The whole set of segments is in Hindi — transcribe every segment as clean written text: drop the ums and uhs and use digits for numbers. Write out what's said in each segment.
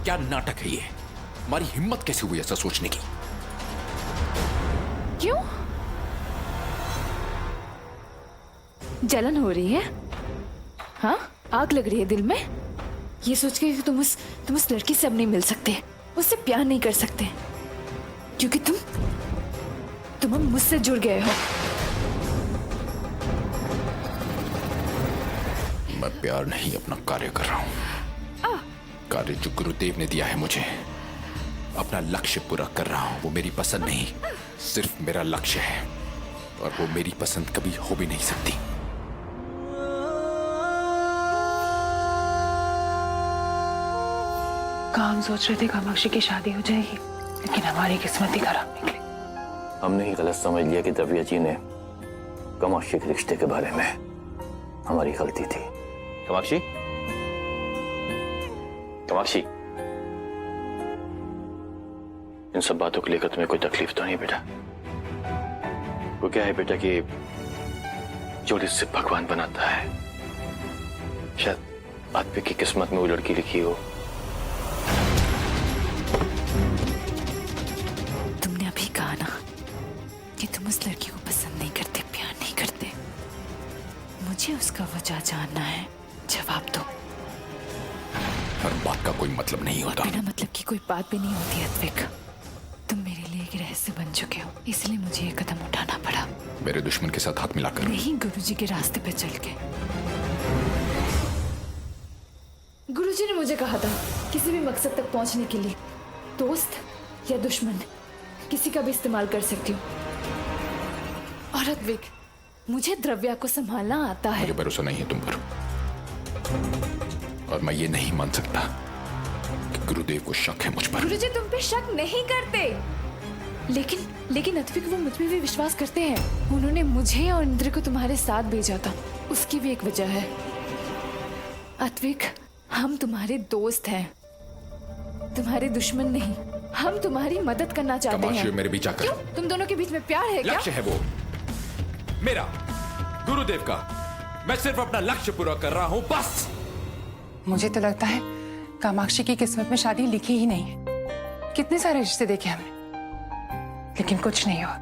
क्या नाटक है ये? हमारी हिम्मत कैसे हुई ऐसा सोचने की? क्यों? जलन हो रही है? हाँ, आग लग रही है दिल में? ये सोच के कि तुम उस लड़की से अब नहीं मिल सकते, उससे प्यार नहीं कर सकते, क्योंकि तुम अब मुझसे जुड़ गए हो। मैं प्यार नहीं, अपना कार्य कर रहा हूं। कार्य जो गुरुदेव ने दिया है मुझे, अपना लक्ष्य पूरा कर रहा हूं। वो मेरी पसंद नहीं, सिर्फ मेरा लक्ष्य है, और वो मेरी पसंद कभी हो भी नहीं सकती। काम सोच रहे थे कामाक्षी की शादी हो जाएगी, लेकिन हमारी किस्मत ही खराब निकली। हमने ही गलत समझ लिया कि द्रव्या जी ने कामाक्षी के रिश्ते के बारे में, हमारी गलती थी। कामाक्षी, कामाक्षी, इन सब बातों को लेकर तुम्हें कोई तकलीफ तो नहीं बेटा? वो क्या है बेटा कि जोड़ी से भगवान बनाता है, शायद आदमी की किस्मत में वो लड़की लिखी हो। तुमने अभी कहा ना कि तुम उस लड़की को पसंद नहीं करते, प्यार नहीं करते। मुझे उसका वजह जानना है, जवाब दो। हर बात का कोई मतलब नहीं होता। बिना मतलब की कोई बात भी नहीं होती अद्विक। तुम मेरे लिए एक रहस्य बन चुके हो, इसलिए मुझे ये कदम उठाना पड़ा। मेरे दुश्मन के साथ हाथ मिलाकर नहीं, गुरुजी के रास्ते पे चल के। गुरुजी ने मुझे कहा था, किसी भी मकसद तक पहुंचने के लिए दोस्त या दुश्मन किसी का भी इस्तेमाल कर सकती हूँ। और अद्विक, मुझे द्रव्या को संभालना आता है। मुझे भरोसा नहीं है तुम पर, और मैं ये नहीं मान सकता कि गुरुदेव को शक है मुझ पर। गुरुजी तुम पे शक नहीं करते, लेकिन अद्विक वो मुझ में भी विश्वास करते हैं। उन्होंने मुझे और इंद्र को तुम्हारे साथ भेजा था, उसकी भी एक वजह है। अद्विक, हम तुम्हारे दोस्त हैं, तुम्हारे दुश्मन नहीं। हम तुम्हारी मदद करना चाहते हैं। मेरे बीच आकर। क्यों? तुम दोनों के बीच में प्यार है क्या? लक्ष्य है वो मेरा, गुरुदेव का। मैं सिर्फ अपना लक्ष्य पूरा कर रहा हूं, बस। मुझे तो लगता है कामाक्षी की किस्मत में शादी लिखी ही नहीं है। कितने सारे रिश्ते देखे हमने, लेकिन कुछ नहीं हुआ।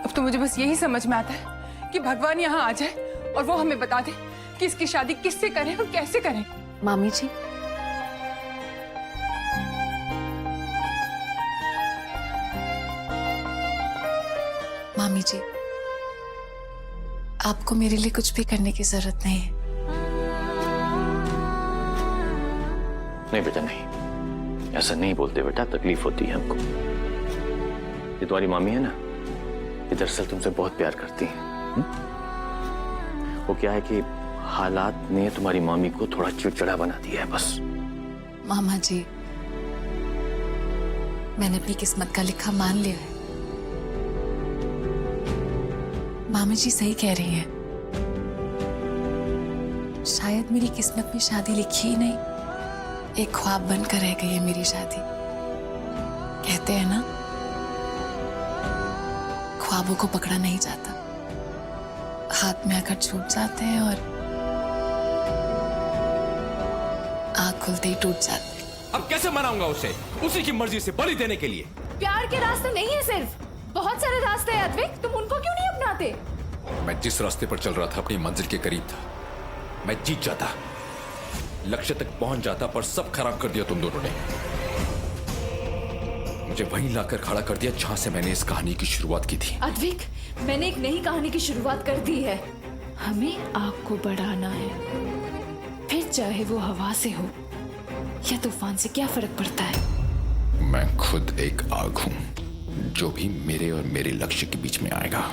अब तो मुझे बस यही समझ में आता है कि भगवान यहाँ आ जाए और वो हमें बता दे कि इसकी शादी किससे करें और कैसे करें। मामी जी, मामी जी, आपको मेरे लिए कुछ भी करने की जरूरत नहीं है। नहीं बेटा, नहीं, ऐसा नहीं बोलते बेटा, तकलीफ होती है हमको। ये तुम्हारी मामी है ना, ये दरअसल तुमसे बहुत प्यार करती है। वो क्या है कि हालात ने तुम्हारी मामी को थोड़ा चिड़चिड़ा बना दिया है, बस। मामा जी, मैंने अपनी किस्मत का लिखा मान लिया है। मामी जी सही कह रही हैं। शायद मेरी किस्मत में शादी लिखी ही नहीं, एक ख्वाब बनकर रह गई है मेरी शादी। कहते हैं ना, ख्वाबों को पकड़ा नहीं जाता, हाथ में आकर छूट जाते हैं और आँख खुलते ही टूट जाते हैं। अब कैसे मनाऊंगा उसे, उसी की मर्जी से बलि देने के लिए? प्यार के रास्ते नहीं है सिर्फ, बहुत सारे रास्ते हैं अद्विक, तुम उनको क्यों नहीं अपनाते? मैं जिस रास्ते पर चल रहा था अपनी मंजिल के करीब था। मैं जीत जाता, लक्ष्य तक पहुंच जाता, पर सब खराब कर दिया तुम दोनों ने। मुझे वहीं लाकर खड़ा कर दिया जहां से मैंने इस कहानी की शुरुआत की थी। अद्विक, मैंने एक नई कहानी की शुरुआत कर दी है। हमें आग को बढ़ाना है, फिर चाहे वो हवा से हो या तूफान से क्या फर्क पड़ता है। मैं खुद एक आग हूं, जो भी मेरे और मेरे लक्ष्य के बीच में आएगा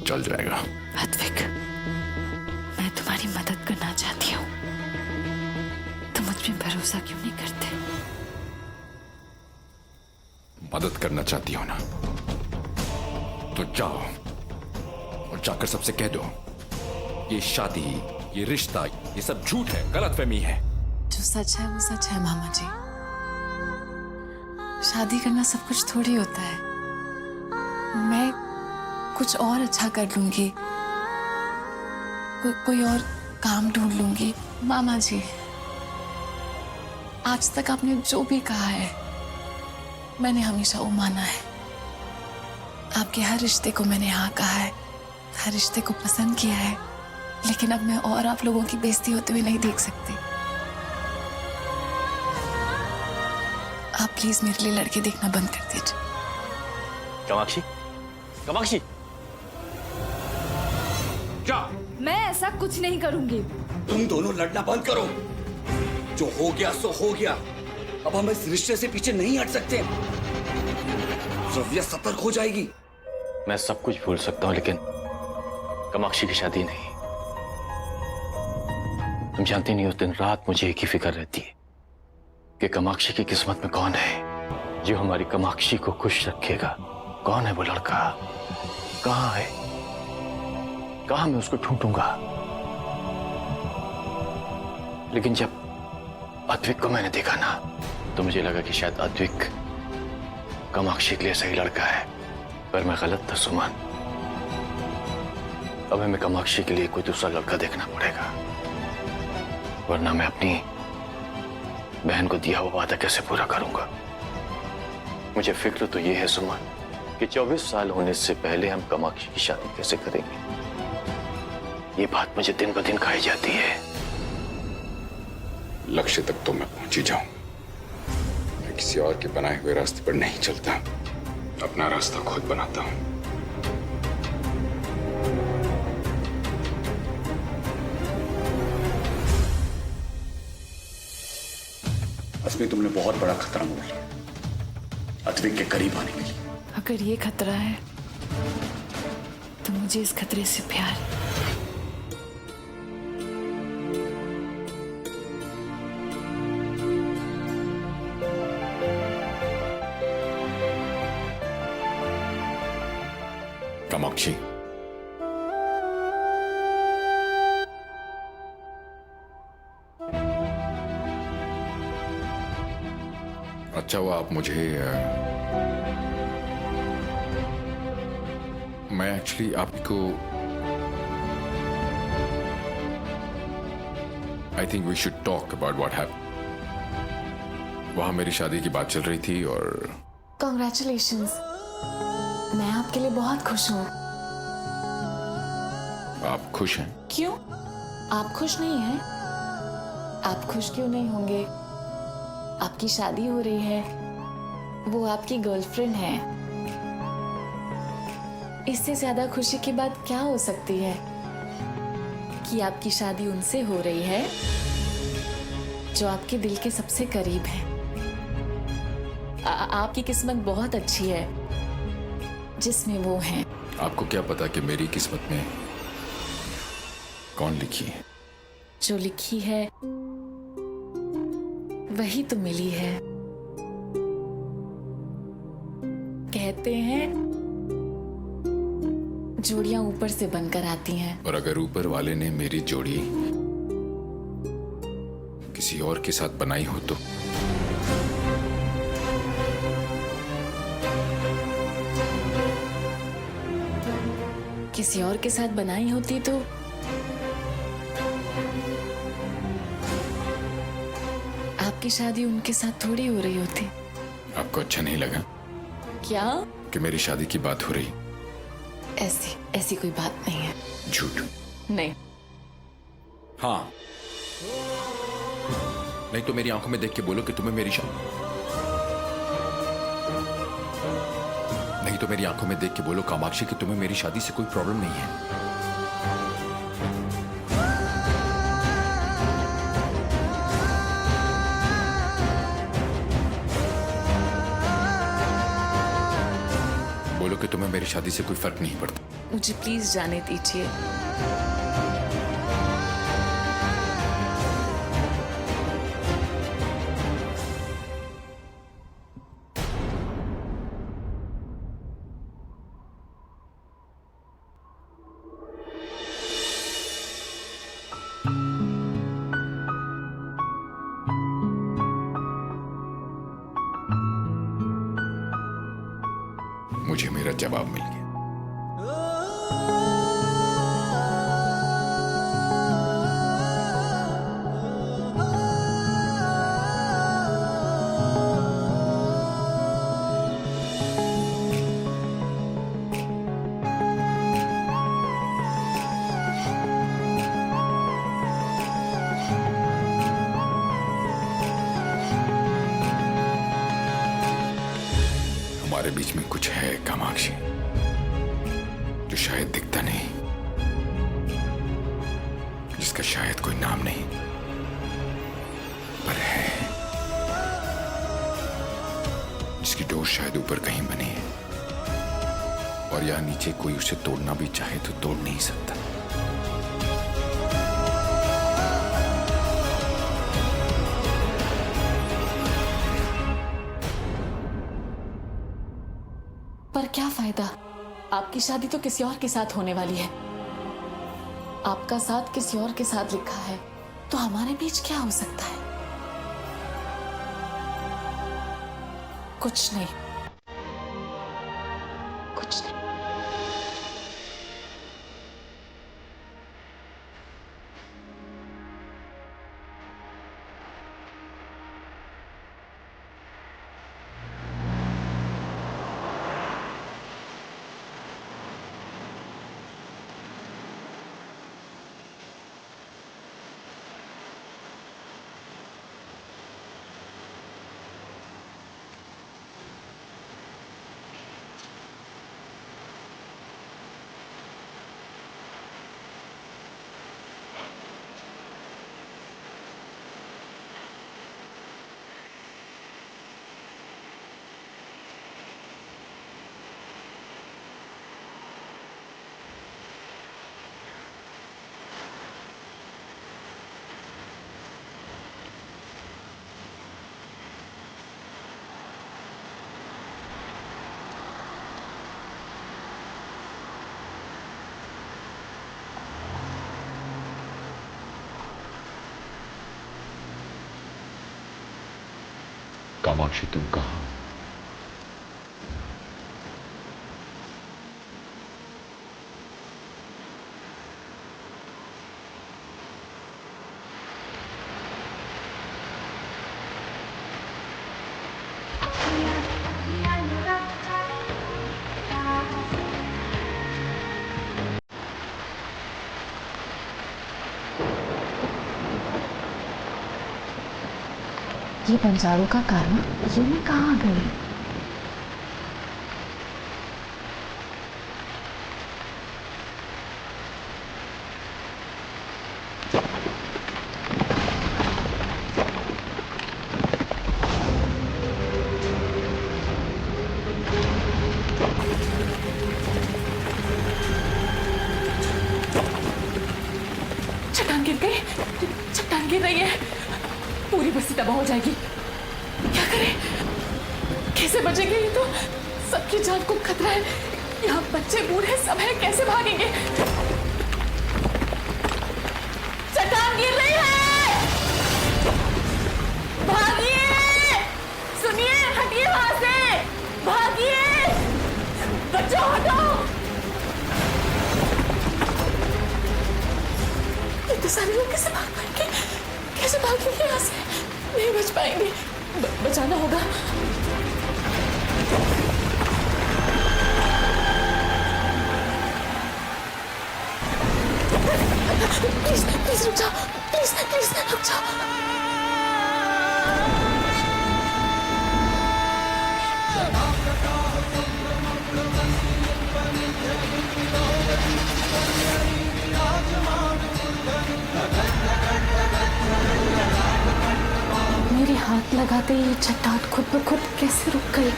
जल जाएगा। अद्विक, मैं तुम्हारी मदद करना चाहती हूँ, तुम मुझ पे भरोसा क्यों नहीं करते? मदद करना चाहती हो ना, तो जाओ और जाकर सबसे कह दो, ये शादी, ये रिश्ता, ये सब झूठ है, गलतफहमी है। जो सच है वो सच है मामा जी। शादी करना सब कुछ थोड़ी होता है। मैं कुछ और अच्छा कर लूंगी, कोई और काम ढूंढ लूंगी, मामा जी, आज तक आपने जो भी कहा है मैंने हमेशा वो माना है। आपके हर रिश्ते को मैंने हाँ कहा है, हर रिश्ते को पसंद किया है, लेकिन अब मैं और आप लोगों की बेइज्जती होते हुए नहीं देख सकती। आप प्लीज मेरे लिए लड़के देखना बंद कर दीजिए। कामाक्षी, कामाक्षी, क्या? मैं ऐसा कुछ नहीं करूंगी। तुम दोनों लड़ना बंद करो। जो हो गया सो हो गया। अब हम इस रिश्ते से पीछे नहीं हट सकते। रविया सतर्क हो जाएगी। मैं सब कुछ भूल सकता हूँ लेकिन कामाक्षी की शादी नहीं। तुम जानती नहीं, उस दिन रात मुझे एक ही फिक्र रहती है कि कामाक्षी की किस्मत में कौन है जो हमारी कामाक्षी को खुश रखेगा। कौन है वो लड़का, कहाँ है, कहाँ मैं उसको ढूंढूंगा। लेकिन जब अद्विक को मैंने देखा ना तो मुझे लगा कि शायद अद्विक कामाक्षी के लिए सही लड़का है, पर मैं गलत था सुमन। अब हमें कामाक्षी के लिए कोई दूसरा लड़का देखना पड़ेगा, वरना मैं अपनी बहन को दिया हुआ वादा कैसे पूरा करूंगा। मुझे फिक्र तो ये है सुमन कि 24 साल होने से पहले हम कामाक्षी की शादी कैसे करेंगे। ये बात मुझे दिन ब दिन खाई जाती है। लक्ष्य तक तो मैं पहुंच ही जाऊं। मैं किसी और के बनाए हुए रास्ते पर नहीं चलता, अपना रास्ता खुद बनाता हूं। अस्मी, तुमने बहुत बड़ा खतरा मोल लिया अद्विक के करीब आने के लिए। अगर ये खतरा है तो मुझे इस खतरे से प्यार है। कामाक्षी, अच्छा हुआ आप मुझे मैं एक्चुअली आपको I think we should talk about what happened. वहां मेरी शादी की बात चल रही थी और कॉन्ग्रेचुलेशंस, मैं आपके लिए बहुत खुश हूँ। आप खुश हैं? क्यों? आप खुश नहीं हैं? आप खुश क्यों नहीं होंगे? आपकी शादी हो रही है, वो आपकी गर्लफ्रेंड है। इससे ज्यादा खुशी की बात क्या हो सकती है कि आपकी शादी उनसे हो रही है जो आपके दिल के सबसे करीब है। आपकी किस्मत बहुत अच्छी है जिसमें वो हैं। आपको क्या पता कि मेरी किस्मत में कौन लिखी है? जो लिखी है वही तो मिली है। कहते हैं जोड़ियां ऊपर से बनकर आती हैं। और अगर ऊपर वाले ने मेरी जोड़ी किसी और के साथ बनाई हो तो? किसी और के साथ बनाई होती तो आपकी शादी उनके साथ थोड़ी हो रही होती। आपको अच्छा नहीं लगा क्या? कि मेरी शादी की बात हो रही? ऐसी कोई बात नहीं है। झूठ? नहीं। हाँ, नहीं तो मेरी आंखों में देख के बोलो कि तुम्हें मेरी नहीं तो मेरी आंखों में देख के बोलो कामाक्षी कि तुम्हें मेरी शादी से कोई प्रॉब्लम नहीं है। बोलो कि तुम्हें मेरी शादी से कोई फर्क नहीं पड़ता। मुझे प्लीज जाने दीजिए। मुझे मेरा जवाब मिल गया। बीच में कुछ है कामाक्षी, जो शायद दिखता नहीं, जिसका शायद कोई नाम नहीं, पर है, जिसकी डोर शायद ऊपर कहीं बनी है और यहाँ नीचे कोई उसे तोड़ना भी चाहे तो तोड़ नहीं सकता। पर क्या फायदा, आपकी शादी तो किसी और के साथ होने वाली है। आपका साथ किसी और के साथ लिखा है, तो हमारे बीच क्या हो सकता है? कुछ नहीं, कुछ नहीं। कामाक्षी, तुम कहां? ये बंजारों का कार ना, ये मैं कहाँ आ गई? चट्टान गिर गई, चट्टान गिर रही है, पूरी बस्ती तबाह हो जाएगी। क्या करें, कैसे बचेंगे? ये तो सबकी जान को खतरा है। यहाँ बच्चे बूढ़े सब है, कैसे भागेंगे? चट्टान गिर रही है, भागिए! सुनिए, हटिए वहां से, भागिए! बच्चों हटो! इतने सारे लोग कैसे भाग पाएंगे? कैसे भागेंगे यहाँ से? नहीं बच पाएंगे, बचाना होगा। प्लीज प्लीज रुक जाओ, प्लीज प्लीज रुक जाओ। मेरे हाथ लगाते ही चट्टान खुद ब खुद कैसे रुक गई?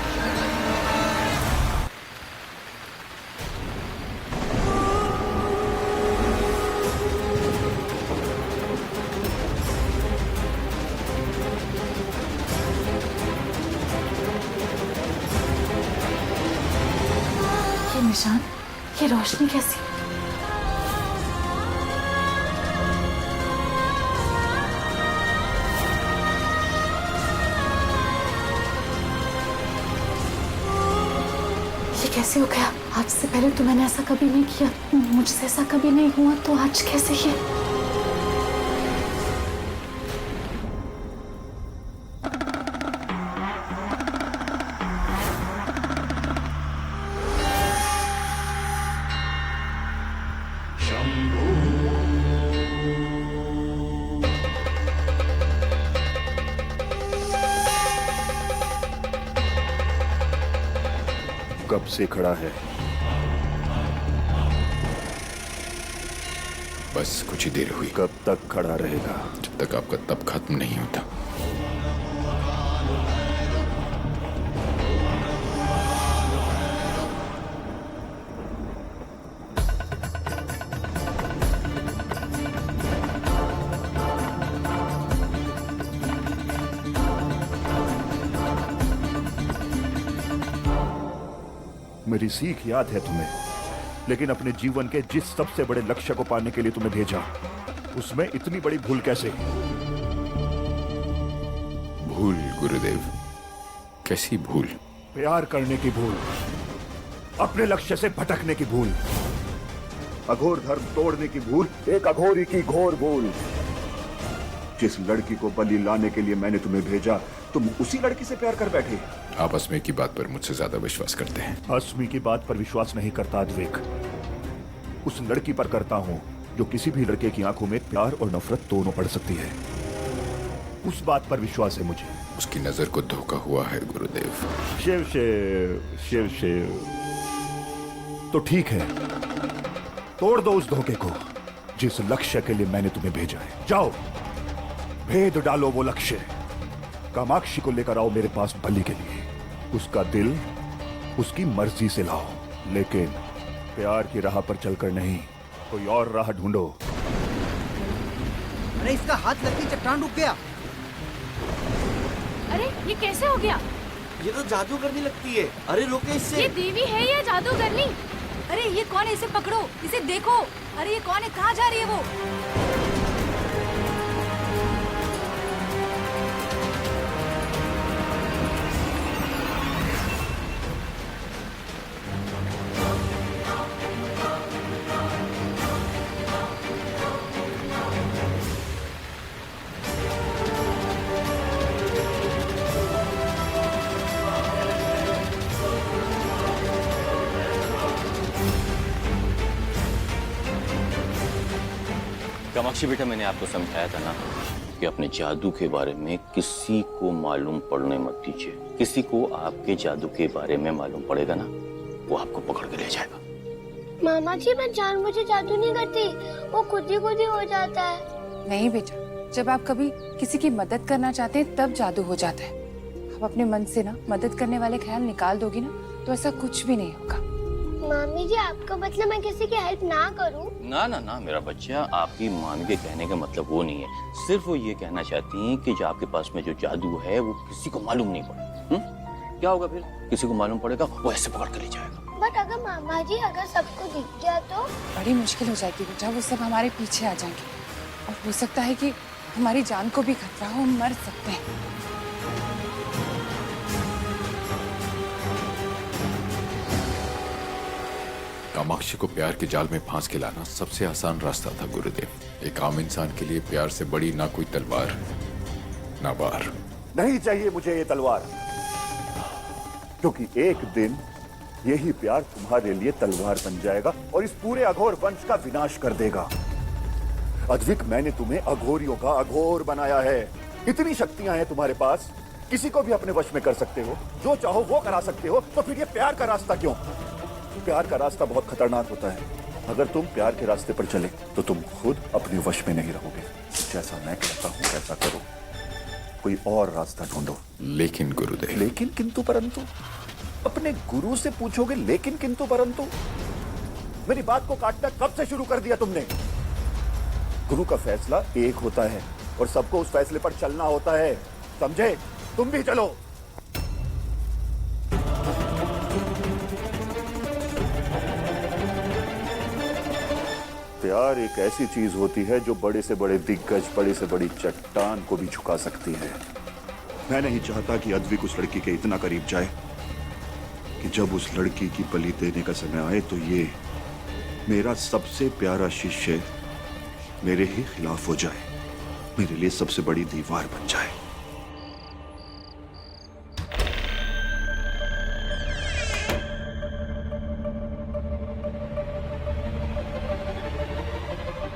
ये निशान, ये रोशनी कैसी? कैसे हो गया? आज से पहले तो मैंने ऐसा कभी नहीं किया, मुझसे ऐसा कभी नहीं हुआ, तो आज कैसे ये? कब से खड़ा है? बस कुछ ही देर हुई। कब तक खड़ा रहेगा? जब तक आपका तप खत्म नहीं होता। मेरी सीख याद है तुम्हें, लेकिन अपने जीवन के जिस सबसे बड़े लक्ष्य को पाने के लिए तुम्हें भेजा, उसमें इतनी बड़ी भूल कैसे? भूल गुरुदेव? कैसी भूल? प्यार करने की भूल, अपने लक्ष्य से भटकने की भूल, अघोर धर्म तोड़ने की भूल, एक अघोरी की घोर भूल। जिस लड़की को बलि लाने के लिए मैंने तुम्हें भेजा, तुम उसी लड़की से प्यार कर बैठे। आप अस्मी की बात पर मुझसे ज्यादा विश्वास करते हैं। अस्मी की बात पर विश्वास नहीं करता अद्विक, उस लड़की पर करता हूं जो किसी भी लड़के की आंखों में प्यार और नफरत दोनों पड़ सकती है। उस बात पर विश्वास है मुझे। उसकी नजर को धोखा हुआ है गुरुदेव। शिव शिव शिव शिव। तो ठीक है, तोड़ दो उस धोखे को जिस लक्ष्य के लिए मैंने तुम्हें भेजा है। जाओ, भेद डालो वो लक्ष्य। कामाक्षी को लेकर आओ मेरे पास बलि के लिए। उसका दिल उसकी मर्जी से लाओ, लेकिन प्यार की राह पर चलकर नहीं, कोई और राह ढूंढो। अरे इसका हाथ लगती चट्टान रुक गया। अरे ये कैसे हो गया? ये तो जादू करने लगती है। अरे रोके इससे। ये देवी है या जादूगरनी? अरे ये कौन है? इसे पकड़ो, इसे देखो। अरे ये कौन है? कहाँ जा रही है वो? कामाक्षी बेटा, मैंने आपको समझाया था ना कि अपने जादू के बारे में किसी को मालूम पड़ने मत दीजिए। किसी को आपके जादू के बारे में मालूम पड़ेगा ना, वो आपको पकड़ के ले जाएगा। मामा जी, मैं जानबूझ जादू नहीं करती, वो खुद ही हो जाता है। नहीं बेटा, जब आप कभी किसी की मदद करना चाहते हैं तब जादू हो जाता है। आप अपने मन से ना मदद करने वाले ख्याल निकाल दोगी ना, तो ऐसा कुछ भी नहीं होगा। मामी जी, आपका मतलब मैं किसी की हेल्प ना करूं? ना ना ना मेरा बच्चा, आपकी मामी के कहने का मतलब वो नहीं है। सिर्फ वो ये कहना चाहती हैं कि जो आपके पास में जो जादू है वो किसी को मालूम नहीं पड़े। क्या होगा फिर? किसी को मालूम पड़ेगा, वो ऐसे पकड़ के ले जाएगा। बट अगर मामा जी, अगर सबको दिख गया तो? बड़ी मुश्किल हो जाएगी बेटा, वो सब हमारे पीछे आ जाएंगे और हो सकता है कि हमारी जान को भी खतरा हो, हम मर सकते हैं। कामाक्षी को प्यार के जाल में फांस के लाना सबसे आसान रास्ता था गुरुदेव। एक आम इंसान के लिए प्यार से बड़ी ना कोई तलवार, ना बार। नहीं चाहिए मुझे ये तलवार, क्योंकि एक दिन यही प्यार तुम्हारे लिए तलवार बन जाएगा और इस पूरे अघोर वंश का विनाश कर देगा। अद्विक, मैंने तुम्हें अघोरियों का अघोर बनाया है। इतनी शक्तियां हैं तुम्हारे पास, किसी को भी अपने वश में कर सकते हो, जो चाहो वो करा सकते हो। तो फिर ये प्यार का रास्ता क्यों? प्यार का रास्ता बहुत खतरनाक होता है। अगर तुम प्यार के रास्ते पर चले तो तुम खुद अपने वश में नहीं रहोगे। जैसा मैं कहता हूँ वैसा करो, कोई और रास्ता ढूंढो। लेकिन गुरुदेव। लेकिन किंतु परंतु? अपने गुरु से पूछोगे लेकिन किंतु परंतु? मेरी बात को काटना कब से शुरू कर दिया तुमने? गुरु का फैसला एक होता है और सबको उस फैसले पर चलना होता है, समझे? तुम भी चलो। प्यार एक ऐसी चीज होती है जो बड़े से बड़े दिग्गज, बड़े से बड़ी चट्टान को भी झुका सकती है। मैं नहीं चाहता कि अद्विक उस लड़की के इतना करीब जाए कि जब उस लड़की की बलि देने का समय आए तो ये मेरा सबसे प्यारा शिष्य मेरे ही खिलाफ हो जाए, मेरे लिए सबसे बड़ी दीवार बन जाए।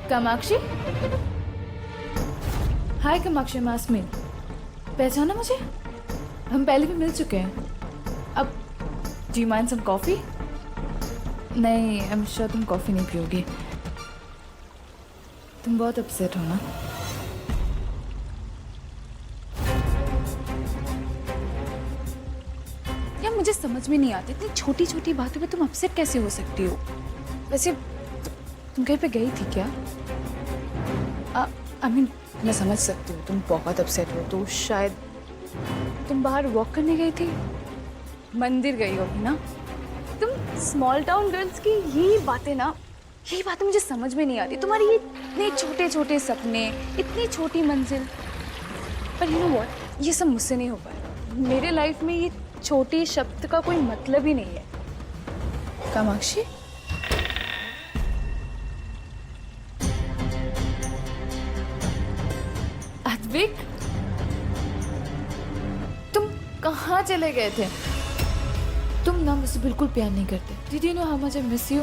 कामाक्षी? हाय कामाक्षी, मैं अस्मिन। पहचाना मुझे? हम पहले भी मिल चुके हैं। अब do you mind some coffee? नहीं, आई एम श्योर तुम कॉफी नहीं पियोगे। तुम बहुत अपसेट हो ना? यार मुझे समझ में नहीं आती, इतनी छोटी छोटी बातों पे तुम अपसेट कैसे हो सकती हो? वैसे तुम कहीं पे गई थी क्या? आई मीन मैं समझ सकती हूँ तुम बहुत अपसेट हो, तो शायद तुम बाहर वॉक करने गई थी, मंदिर गई होगी ना? तुम स्मॉल टाउन गर्ल्स की यही बातें ना, यही बातें मुझे समझ में नहीं आती। तुम्हारी ये इतने छोटे छोटे सपने, इतनी छोटी मंजिल, पर यू नो व्हाट, ये सब मुझसे नहीं हो पाएगा। मेरे लाइफ में ये छोटी शब्द का कोई मतलब ही नहीं है। कामाक्षी, अद्विक, तुम कहाँ चले गए थे? तुम ना मुझसे बिल्कुल प्यार नहीं करते। Did you know how much I miss you?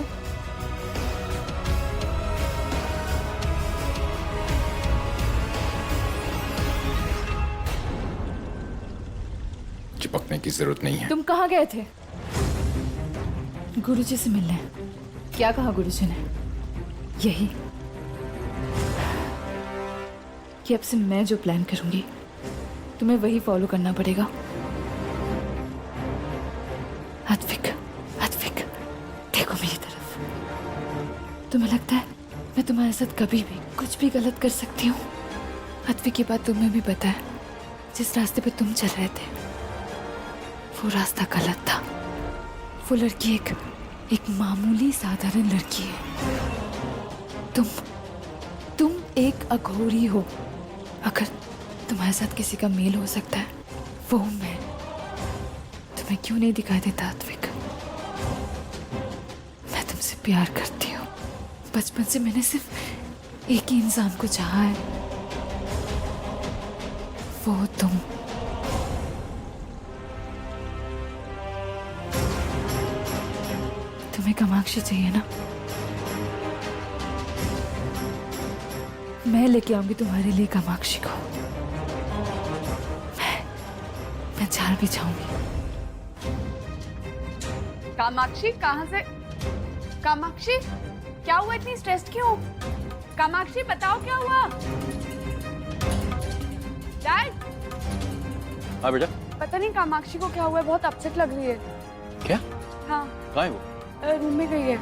चिपकने की जरूरत नहीं है। तुम कहाँ गए थे? गुरुजी से मिलने। क्या कहा गुरुजी ने? यही कि अब से मैं जो प्लान करूंगी तुम्हें वही फॉलो करना पड़ेगा। अद्विक, अद्विक, देखो मेरी तरफ। तुम्हें लगता है मैं तुम्हारे साथ कभी भी कुछ भी गलत कर सकती हूँ? अद्विक, की बात तुम्हें भी पता है, जिस रास्ते पे तुम चल रहे थे वो रास्ता गलत था। वो लड़की एक मामूली साधारण लड़की है। तुम एक अघोरी हो। अगर तुम्हारे साथ किसी का मेल हो सकता है वो मैं। तुम्हें क्यों नहीं दिखाई देता अद्विक? मैं तुमसे प्यार करती हूँ। बचपन से मैंने सिर्फ एक ही इंसान को चाहा है, वो तुम। तुम्हें कामाक्षी चाहिए ना? मैं लेके आऊंगी तुम्हारे लिए कामाक्षी को। मैं जाल भी जाऊंगी। कामाक्षी, कहाँ से? कामाक्षी, क्या हुआ? इतनी स्ट्रेस्ड क्यों? कामाक्षी, बताओ क्या हुआ? डैड? हाँ बेटा। पता नहीं कामाक्षी को क्या हुआ है, बहुत अपसेट लग रही है। क्या? हाँ, कहाँ है वो? रूम में गई है।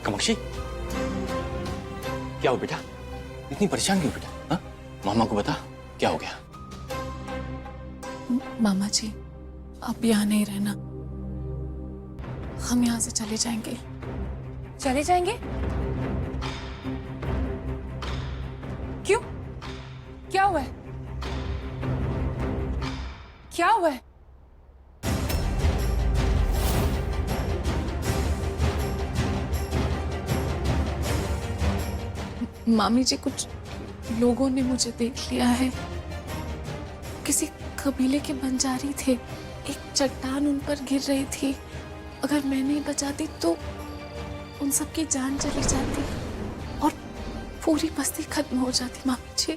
कामाक्षी, क्या हो बेटा? इतनी परेशान क्यों बेटा? हाँ? मामा को बता, क्या हो गया? मामा जी, आप यहाँ नहीं रहना, हम यहाँ से चले जाएंगे। चले जाएंगे? क्यों? क्या हुआ है? क्या हुआ है? मामी जी, कुछ लोगों ने मुझे देख लिया है। किसी कबीले के बंजारी थे। एक चट्टान उन पर गिर रही थी। अगर मैं नहीं बचाती तो उन सबकी जान चली जाती और पूरी बस्ती खत्म हो जाती। मामी जी,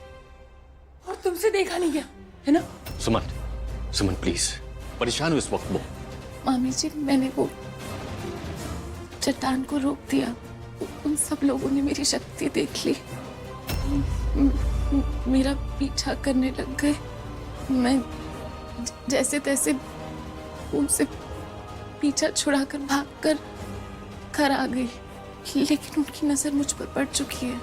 और तुमसे देखा नहीं गया है ना? सुमन, सुमन प्लीज, परेशान हो इस वक्त वो। मामी जी, मैंने वो चट्टान को रोक दिया। उन सब लोगों ने मेरी शक्ति देख ली, मेरा पीछा करने लग गए। मैं जैसे तैसे उनसे पीछा छुड़ाकर भागकर घर आ गई, लेकिन उनकी नजर मुझ पर पड़ चुकी है।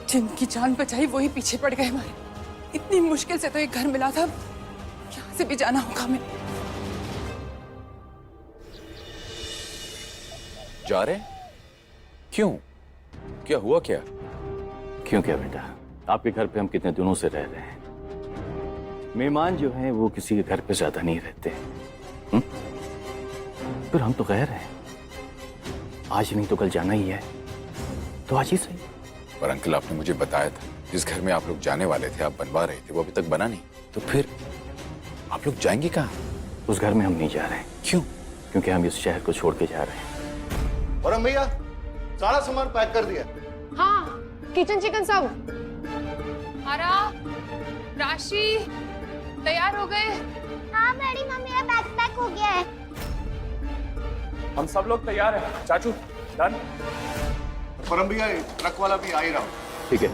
जिनकी जान बचाई वही पीछे पड़ गए हमारे। इतनी मुश्किल से तो एक घर मिला था, यहाँ से भी जाना होगा हमें। जा रहे? क्यों? क्या हुआ क्या? क्यों क्या बेटा, आपके घर पे हम कितने दिनों से रह रहे हैं। मेहमान जो हैं वो किसी के घर पे ज्यादा नहीं रहते। फिर हम तो गैर हैं, आज नहीं तो कल जाना ही है, तो आज ही सही। पर अंकल, आपने मुझे बताया था जिस घर में आप लोग जाने वाले थे, आप बनवा रहे थे, वो अभी तक बना नहीं। तो फिर आप लोग जाएंगे कहाँ? उस घर में हम नहीं जा रहे हैं। क्यों? क्योंकि हम इस शहर को छोड़ के जा रहे हैं। और हम भैया सारा सामान पैक कर दिया, हाँ, किचन चिकन सब। आरा, राशि, तैयार हो गए? हाँ मैडम, मेरा बैग पैक हो गया है। हम सब लोग तैयार हैं। चाचू डन। परम भैया ट्रक वाला भी आ ही रहा हूँ। ठीक है,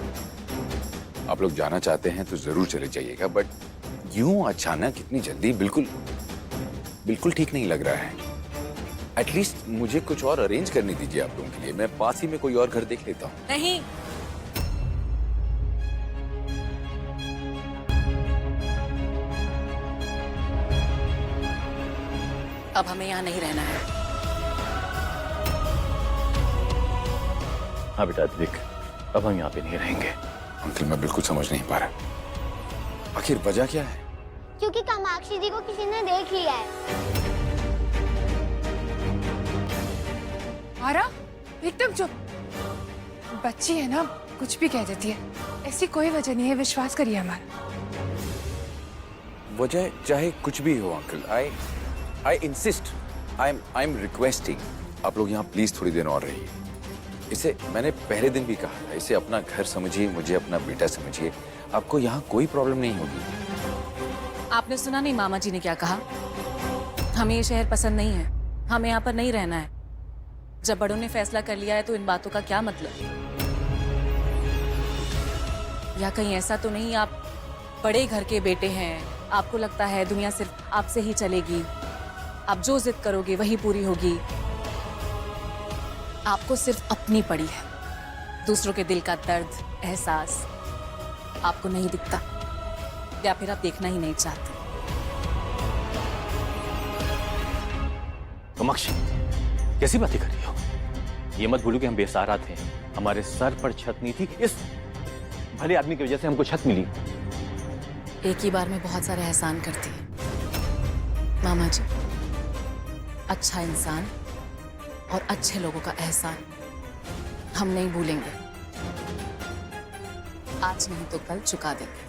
आप लोग जाना चाहते हैं तो जरूर चले जाइएगा, बट यूं अचानक इतनी जल्दी बिल्कुल ठीक नहीं लग रहा है। एटलीस्ट मुझे कुछ और अरेंज करने दीजिए आप लोगों के लिए। मैं पास ही में कोई और घर देख लेता हूँ। नहीं, अब हमें यहाँ नहीं रहना है। हाँ बेटा अद्विक, अब हम यहाँ पे नहीं रहेंगे। अंकल मैं बिल्कुल समझ नहीं पा रहा, आखिर वजह क्या है? क्योंकि कामाक्षी जी को किसी ने देख लिया है। आरा, एकदम चुप। बच्ची है ना, कुछ भी कह देती है। ऐसी कोई वजह नहीं है, विश्वास करिए हमारा। वजह चाहे कुछ भी हो uncle, I insist, I am requesting, आप लोग यहाँ प्लीज थोड़ी देर और रहिए। इसे मैंने पहले दिन भी कहा था, इसे अपना घर समझिए, मुझे अपना बेटा समझिए, आपको यहाँ कोई प्रॉब्लम नहीं होगी। आपने सुना नहीं मामा जी ने क्या कहा? हमें ये शहर पसंद नहीं है, हमें यहाँ पर नहीं रहना है। जब बड़ों ने फैसला कर लिया है तो इन बातों का क्या मतलब? या कहीं ऐसा तो नहीं आप बड़े घर के बेटे हैं, आपको लगता है दुनिया सिर्फ आपसे ही चलेगी, आप जो जिद करोगे वही पूरी होगी। आपको सिर्फ अपनी पड़ी है, दूसरों के दिल का दर्द, एहसास आपको नहीं दिखता, या फिर आप देखना ही नहीं चाहते। कामाक्षी, कैसी बातें कर रही हो? ये मत भूलो कि हम बेसहारा थे, हमारे सर पर छत नहीं थी। इस भले आदमी की वजह से हमको छत मिली। एक ही बार में बहुत सारे एहसान करती है मामा जी। अच्छा इंसान और अच्छे लोगों का एहसान हम नहीं भूलेंगे, आज नहीं तो कल चुका देंगे,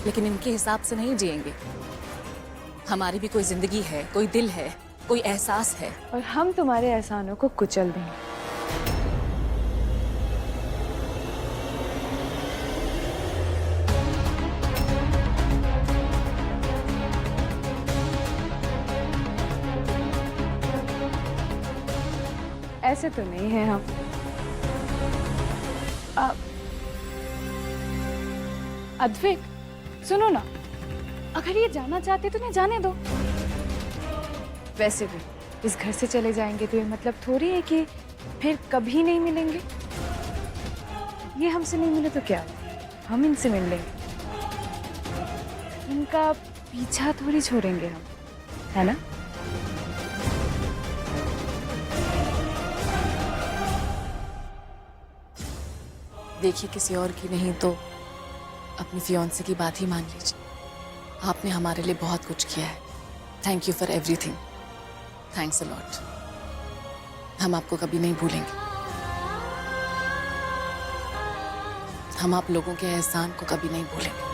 लेकिन इनके हिसाब से नहीं जिएंगे। हमारी भी कोई जिंदगी है, कोई दिल है, कोई एहसास है, और हम तुम्हारे एहसानों को कुचल देंगे। ऐसे तो नहीं है हम। अद्विक, सुनो ना, अगर ये जाना चाहते तो नहीं जाने दो। वैसे भी इस घर से चले जाएंगे तो ये मतलब थोड़ी है कि फिर कभी नहीं मिलेंगे। ये हमसे नहीं मिले तो क्या, हम इनसे मिल लेंगे। इनका पीछा थोड़ी छोड़ेंगे हम, है ना? देखिए किसी और की नहीं तो अपनी फियांसे की बात ही मान लीजिए। आपने हमारे लिए बहुत कुछ किया है। Thank you for everything. Thanks a lot. हम आपको कभी नहीं भूलेंगे। हम आप लोगों के एहसान को कभी नहीं भूलेंगे।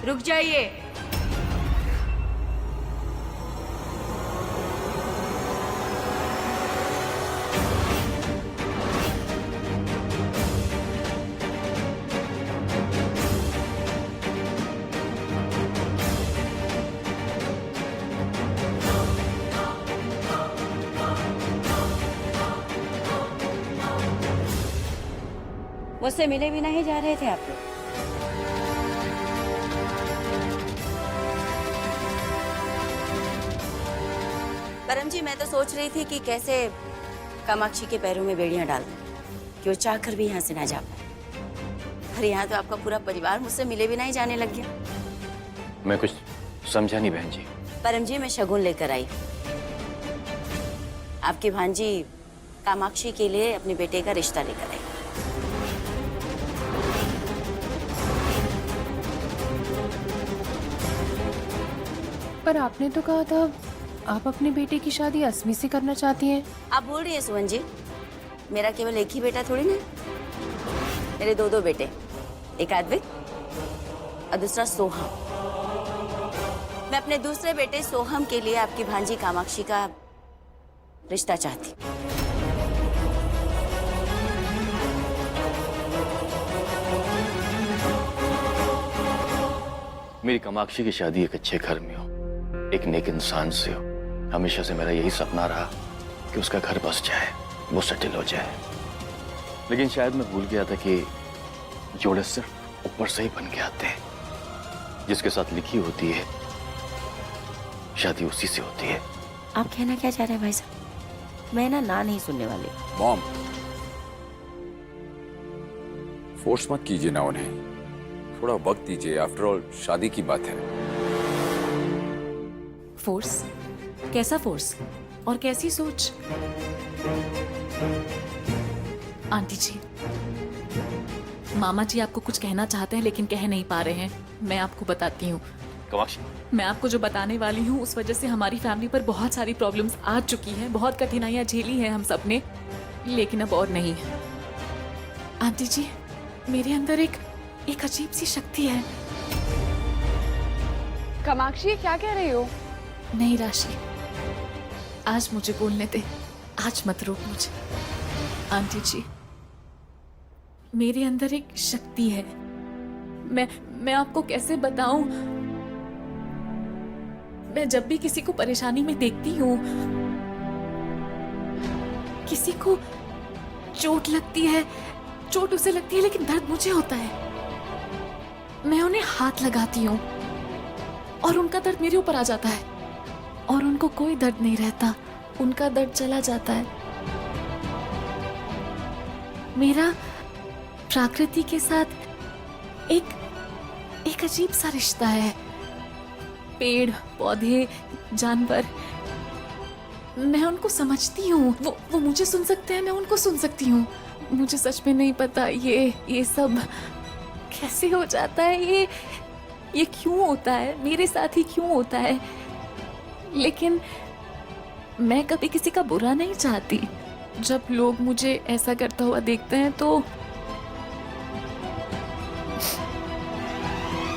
रुक जाइए। मुझसे मिले भी नहीं जा रहे थे आप लोग? परम जी, मैं तो सोच रही थी कि कैसे कामाक्षी के पैरों में बेड़ियां डाल दूं कि वो चाह कर भी यहाँ से ना जा पाए। पर यहाँ तो आपका पूरा परिवार मुझसे मिले भी नहीं जाने लग गया। मैं कुछ समझा नहीं बहन जी। परम जी, मैं शगुन लेकर आई। आपकी भांजी कामाक्षी के लिए अपने बेटे का रिश्ता लेकर आई। पर आपने तो कहा था आप अपने बेटे की शादी अस्मी से करना चाहती हैं? आप भूल रही हैं सुमन जी, मेरा केवल एक ही बेटा थोड़ी ना है। मेरे दो बेटे, एक अद्विक और दूसरा सोहम। मैं अपने दूसरे बेटे सोहम के लिए आपकी भांजी कामाक्षी का रिश्ता चाहती। मेरी कामाक्षी की शादी एक अच्छे घर में हो, एक नेक इंसान से हो। हमेशा से मेरा यही सपना रहा कि उसका घर बस जाए, वो सेटल हो जाए। लेकिन शायद मैं भूल गया था कि जोड़े सिर्फ ऊपर से ही बन के आते हैं। जिसके साथ लिखी होती है शादी उसी से होती है। आप कहना क्या चाह रहे हैं भाई साहब? मैं ना नहीं सुनने वाली। मॉम, फोर्स मत कीजिए ना उन्हें, थोड़ा वक्त दीजिए। आफ्टर ऑल शादी की बात है। फोर्स? कैसा फोर्स और कैसी सोच? आंटी जी, मामा जी आपको कुछ कहना चाहते हैं लेकिन कह नहीं पा रहे हैं। मैं आपको बताती हूँ। कामाक्षी, मैं आपको जो बताने वाली हूँ उस वजह से हमारी फैमिली पर बहुत सारी प्रॉब्लम्स आ चुकी हैं, बहुत कठिनाइयाँ झेली हैं हम सब ने, लेकिन अब और नहीं है। आंटी जी, मेरे अंदर एक अजीब सी शक्ति है। कामाक्षी क्या कह रही हो? नहीं राशि, आज मुझे बोलने दे, आज मत रोक मुझे। आंटी जी, मेरे अंदर एक शक्ति है। मैं आपको कैसे बताऊं? मैं जब भी किसी को परेशानी में देखती हूँ, किसी को चोट लगती है, चोट उसे लगती है लेकिन दर्द मुझे होता है, मैं उन्हें हाथ लगाती हूँ और उनका दर्द मेरे ऊपर आ जाता है और उनको कोई दर्द नहीं रहता, उनका दर्द चला जाता है। मेरा प्रकृति के साथ एक अजीब सा रिश्ता है। पेड़, पौधे, जानवर, मैं उनको समझती हूँ। वो मुझे सुन सकते हैं, मैं उनको सुन सकती हूँ। मुझे सच में नहीं पता ये सब कैसे हो जाता है, ये क्यों होता है, मेरे साथ ही क्यों होता है। लेकिन मैं कभी किसी का बुरा नहीं चाहती। जब लोग मुझे ऐसा करता हुआ देखते हैं तो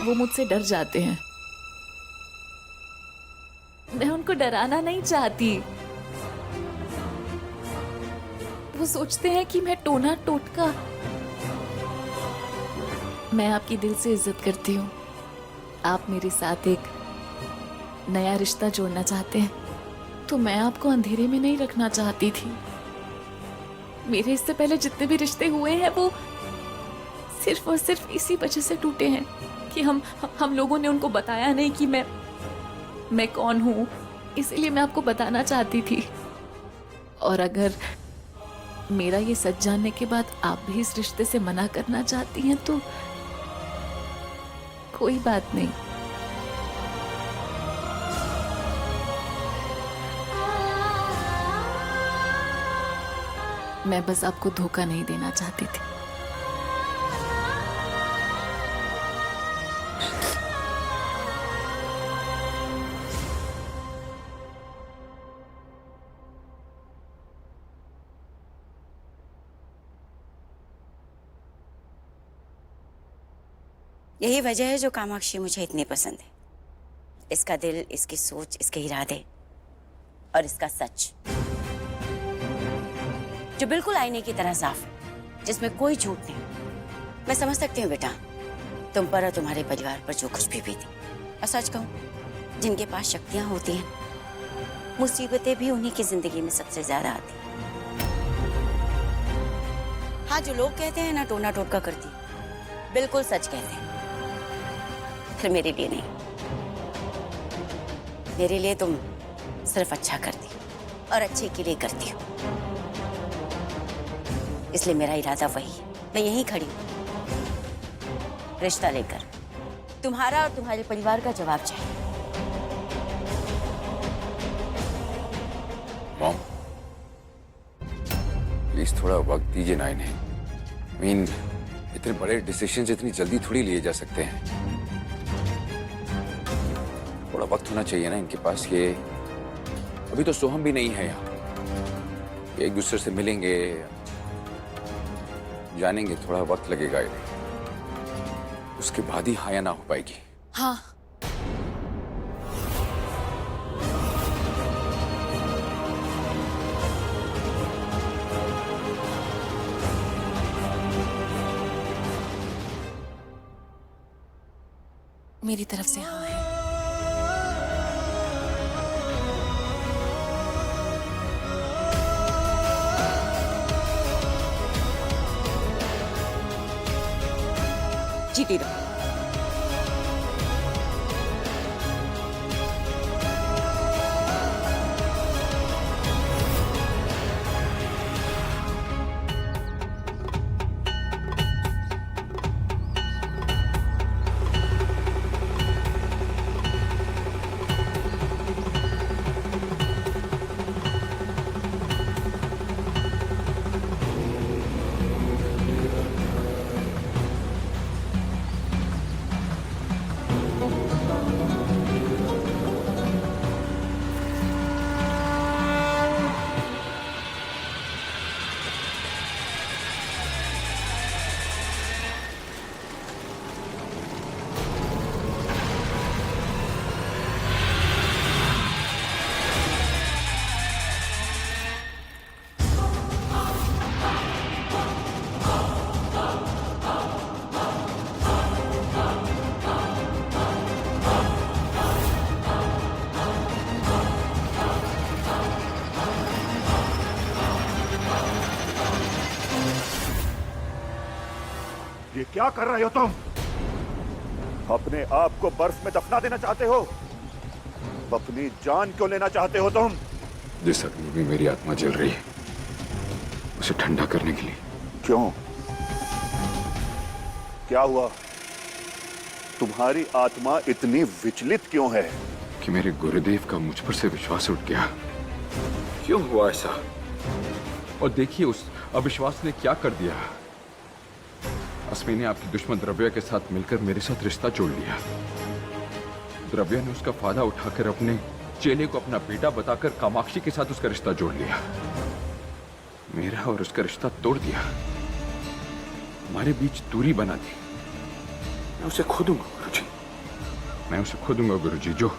वो मुझसे डर जाते हैं। मैं उनको डराना नहीं चाहती। वो सोचते हैं कि मैं टोना टोटका। मैं आपकी दिल से इज्जत करती हूँ। आप मेरे साथ एक नया रिश्ता जोड़ना चाहते हैं तो मैं आपको अंधेरे में नहीं रखना चाहती थी। मेरे इससे पहले जितने भी रिश्ते हुए हैं वो सिर्फ और सिर्फ इसी वजह से टूटे हैं कि हम लोगों ने उनको बताया नहीं कि मैं कौन हूँ। इसलिए मैं आपको बताना चाहती थी। और अगर मेरा ये सच जानने के बाद आप भी इस रिश्ते से मना करना चाहती हैं तो कोई बात नहीं। मैं बस आपको धोखा नहीं देना चाहती थी। यही वजह है जो कामाक्षी मुझे इतनी पसंद है। इसका दिल, इसकी सोच, इसके इरादे और इसका सच जो बिल्कुल आईने की तरह साफ है, जिसमें कोई झूठ नहीं। मैं समझ सकती हूँ बेटा, तुम पर और तुम्हारे परिवार पर जो कुछ भी बीती। और सच कहूँ, जिनके पास शक्तियां होती हैं, मुसीबतें भी उन्हीं की जिंदगी में सबसे ज्यादा आती हैं। हाँ, जो लोग कहते हैं ना टोना टोटका करती, बिल्कुल सच कहते हैं। फिर मेरे लिए नहीं, मेरे लिए तुम सिर्फ अच्छा करती और अच्छे के लिए करती हो। इसलिए मेरा इरादा वही है। मैं यहीं खड़ी हूं, रिश्ता लेकर। तुम्हारा और तुम्हारे परिवार का जवाब चाहिए। मॉम, प्लीज थोड़ा वक्त दीजिए ना इन्हें। मीन इतने बड़े डिसीजन इतनी जल्दी थोड़ी लिए जा सकते हैं। थोड़ा वक्त होना चाहिए ना इनके पास। ये अभी तो सोहम भी नहीं है यहाँ। एक दूसरे से मिलेंगे, जानेंगे, थोड़ा वक्त लगेगा। उसके बाद ही हाँ या ना हो पाएगी। हाँ, मेरी तरफ से हाँ है। जीती रहो। ये क्या कर रहे हो तुम? अपने आप को बर्फ में दफना देना चाहते हो? अपनी जान क्यों लेना चाहते हो तुम? जिस अग्नि में मेरी आत्मा जल रही है, उसे ठंडा करने के लिए। क्यों? क्या हुआ? तुम्हारी आत्मा इतनी विचलित क्यों है? कि मेरे गुरुदेव का मुझ पर से विश्वास उठ गया। क्यों हुआ ऐसा? और देखिए उस अविश्वास ने क्या कर दिया। अस्मी ने आपकी दुश्मन द्रव्या के साथ मिलकर मेरे साथ रिश्ता जोड़ लिया। द्रव्या ने उसका फायदा उठाकर अपने चेले को अपना बेटा बताकर कामाक्षी के साथ उसका रिश्ता जोड़ लिया। मेरा और उसका रिश्ता तोड़ दिया, हमारे बीच दूरी बना दी। मैं उसे खो दूंगा गुरुजी, मैं उसे खो दूंगा गुरुजी। जो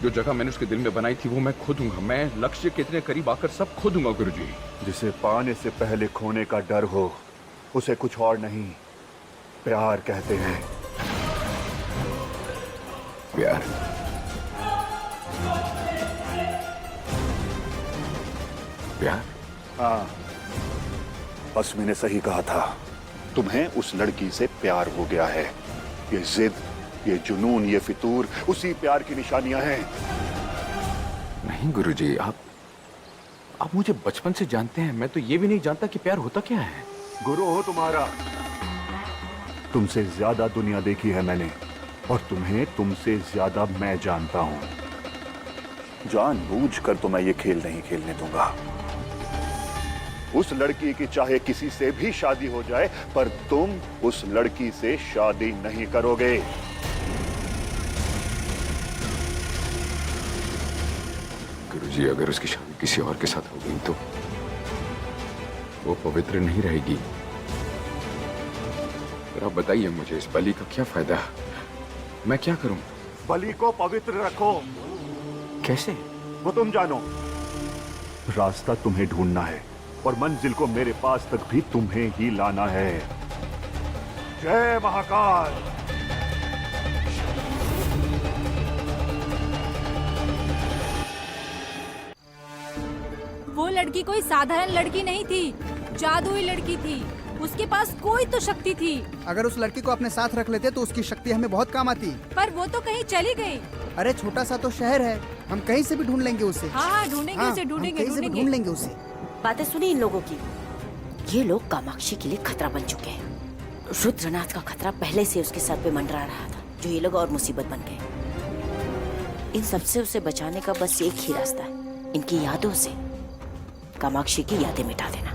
जगह मैंने उसके दिल में बनाई थी वो मैं खो दूंगा। मैं लक्ष्य के इतने करीब आकर सब खो दूंगा गुरुजी। जिसे पाने से पहले खोने का डर हो, उसे कुछ और नहीं, प्यार कहते हैं। प्यार? प्यार? हाँ, अस्मी ने सही कहा था। तुम्हें उस लड़की से प्यार हो गया है। ये जिद, ये जुनून, ये फितूर उसी प्यार की निशानियां हैं। नहीं गुरुजी, आप मुझे बचपन से जानते हैं। मैं तो ये भी नहीं जानता कि प्यार होता क्या है। गुरु हो तुम्हारा। तुमसे ज्यादा दुनिया देखी है मैंने, और तुम्हें तुमसे ज्यादा मैं जानता हूं। जानबूझकर तो मैं ये खेल नहीं खेलने दूंगा। उस लड़की की चाहे किसी से भी शादी हो जाए, पर तुम उस लड़की से शादी नहीं करोगे। गुरुजी, अगर उसकी शादी किसी और के साथ हो गई तो वो पवित्र नहीं रहेगी। आप बताइए मुझे, इस बलि का क्या फायदा? मैं क्या करूं? बलि को पवित्र रखो। कैसे? वो तुम जानो। रास्ता तुम्हें ढूंढना है, और मंजिल को मेरे पास तक भी तुम्हें ही लाना है। जय महाकाल। वो लड़की कोई साधारण लड़की नहीं थी, जादुई लड़की थी। उसके पास कोई तो शक्ति थी। अगर उस लड़की को अपने साथ रख लेते तो उसकी शक्ति हमें बहुत काम आती। पर वो तो कहीं चली गई। अरे छोटा सा तो शहर है, हम कहीं से भी ढूंढ लेंगे उसे। हाँ, ढूंढेंगे उसे, ढूंढेंगे, ढूंढ लेंगे उसे। बातें सुनी इन लोगों की। ये लोग कामाक्षी के लिए खतरा बन चुके हैं। रुद्रनाथ का खतरा पहले से उसके सर पे मंडरा रहा था, जो ये लोग और मुसीबत बन गए। इन सबसे उसे बचाने का बस एक ही रास्ता है, इनकी यादों से कामाक्षी की यादें मिटा देना।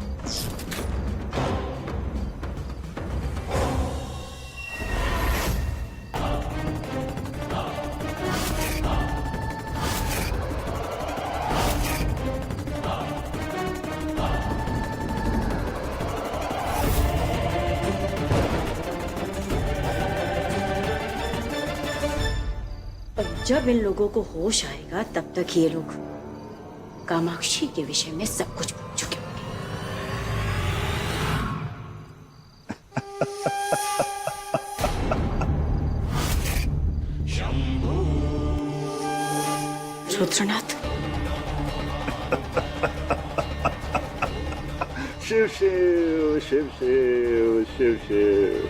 और जब इन लोगों को होश आएगा तब तक ये लोग कामाक्षी के विषय में सब कुछ भूल चुके होंगे। रुद्रनाथ, शिव शिव शिव शिव शिव शिव,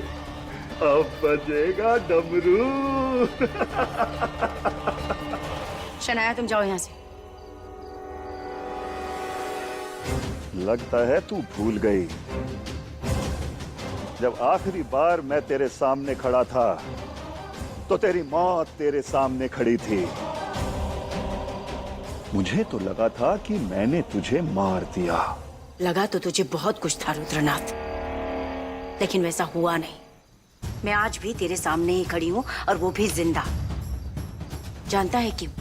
अब बजेगा डमरू। शनाया, तुम जाओ यहाँ से। लगता है तू भूल गई, जब आखिरी बार मैं तेरे सामने खड़ा था तो तेरी मौत तेरे सामने खड़ी थी। मुझे तो लगा था कि मैंने तुझे मार दिया। लगा तो तुझे बहुत कुछ था रुद्रनाथ, लेकिन वैसा हुआ नहीं। मैं आज भी तेरे सामने ही खड़ी हूं, और वो भी जिंदा। जानता है क्यों?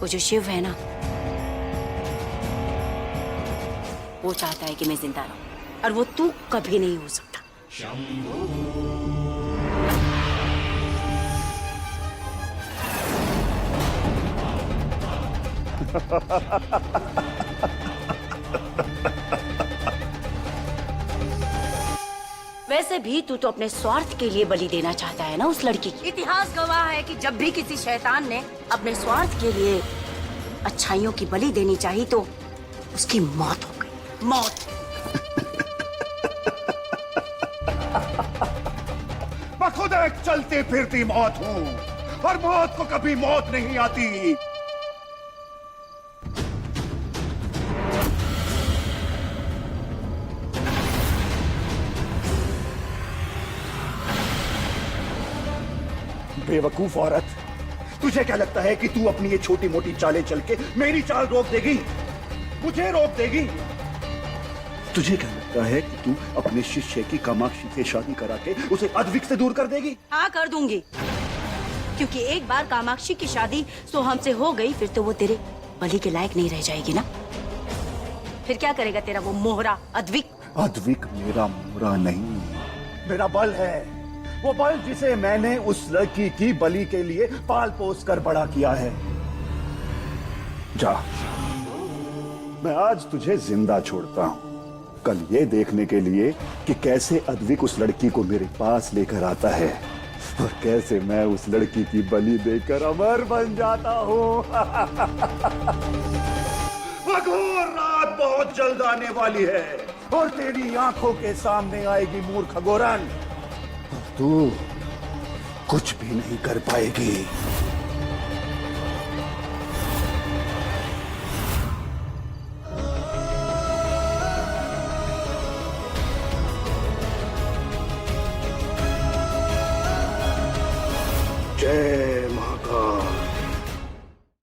वो जो शिव है ना, वो चाहता है कि मैं जिंदा रहूं, और वो तू कभी नहीं हो सकता। वैसे भी तू तो अपने स्वार्थ के लिए बलि देना चाहता है ना उस लड़की की। इतिहास गवाह है कि जब भी किसी शैतान ने अपने स्वार्थ के लिए अच्छाइयों की बलि देनी चाहिए तो उसकी मौत हो गई। मौत। मैं खुद एक चलती फिरती मौत हूं, और मौत को कभी मौत नहीं आती। बेवकूफ औरत, तुझे क्या लगता है कि तू अपनी ये छोटी मोटी चालें चल के मेरी चाल रोक देगी, मुझे रोक देगी? तुझे क्या लगता है कि तू अपने शिष्य की कामाक्षी से शादी करा के उसे अद्विक से दूर कर देगी? हाँ, कर दूंगी, क्योंकि एक बार कामाक्षी की शादी सोहम से हो गई, फिर तो वो तेरे बलि के लायक नहीं रह जाएगी ना। फिर क्या करेगा तेरा वो मोहरा अद्विक? अद्विक मेरा मोहरा नहीं, मेरा बल है। वो बल जिसे मैंने उस लड़की की बलि के लिए पाल पोस कर बड़ा किया है। जा, मैं आज तुझे जिंदा छोड़ता हूं, कल ये देखने के लिए कि कैसे अद्विक उस लड़की को मेरे पास लेकर आता है, और कैसे मैं उस लड़की की बलि देकर अमर बन जाता हूं। वो घोर रात बहुत जल्द आने वाली है, और तेरी आंखों के सामने आएगी मूर्ख गोरन, तू कुछ भी नहीं कर पाएगी।